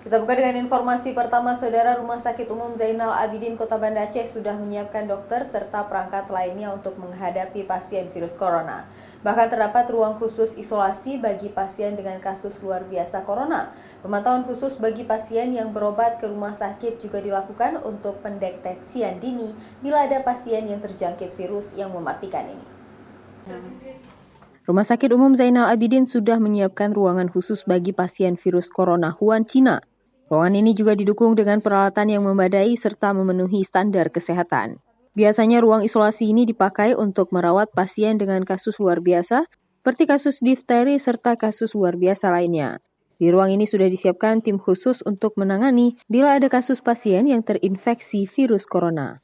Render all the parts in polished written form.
Kita buka dengan informasi pertama, Saudara. Rumah Sakit Umum Zainal Abidin Kota Banda Aceh sudah menyiapkan dokter serta perangkat lainnya untuk menghadapi pasien virus corona. Bahkan terdapat ruang khusus isolasi bagi pasien dengan kasus luar biasa corona. Pemantauan khusus bagi pasien yang berobat ke rumah sakit juga dilakukan untuk pendeteksian dini bila ada pasien yang terjangkit virus yang mematikan ini. Rumah Sakit Umum Zainal Abidin sudah menyiapkan ruangan khusus bagi pasien virus corona Wuhan, Cina. Ruangan ini juga didukung dengan peralatan yang memadai serta memenuhi standar kesehatan. Biasanya ruang isolasi ini dipakai untuk merawat pasien dengan kasus luar biasa, seperti kasus difteri serta kasus luar biasa lainnya. Di ruang ini sudah disiapkan tim khusus untuk menangani bila ada kasus pasien yang terinfeksi virus corona.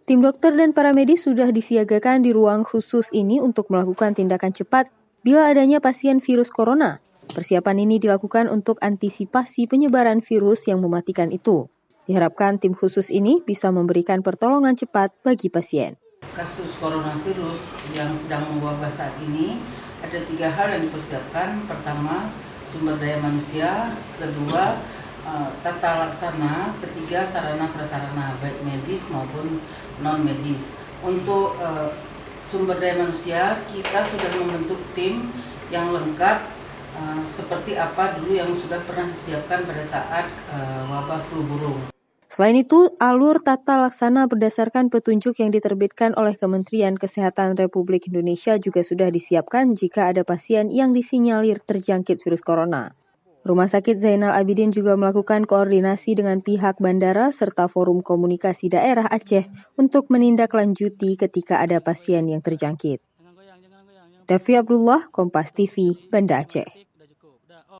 Tim dokter dan para medis sudah disiagakan di ruang khusus ini untuk melakukan tindakan cepat bila adanya pasien virus corona. Persiapan ini dilakukan untuk antisipasi penyebaran virus yang mematikan itu. Diharapkan tim khusus ini bisa memberikan pertolongan cepat bagi pasien. Kasus coronavirus yang sedang mewabah saat ini, ada 3 hal yang dipersiapkan. Pertama, sumber daya manusia. Kedua, tata laksana. Ketiga, sarana prasarana, baik medis maupun non-medis. Untuk sumber daya manusia, kita sudah membentuk tim yang lengkap seperti apa dulu yang sudah pernah disiapkan pada saat wabah flu burung. Selain itu, alur tata laksana berdasarkan petunjuk yang diterbitkan oleh Kementerian Kesehatan Republik Indonesia juga sudah disiapkan jika ada pasien yang disinyalir terjangkit virus corona. Rumah Sakit Zainal Abidin juga melakukan koordinasi dengan pihak bandara serta Forum Komunikasi Daerah Aceh untuk menindaklanjuti ketika ada pasien yang terjangkit. Davi Abdullah, Kompas TV, Banda Aceh.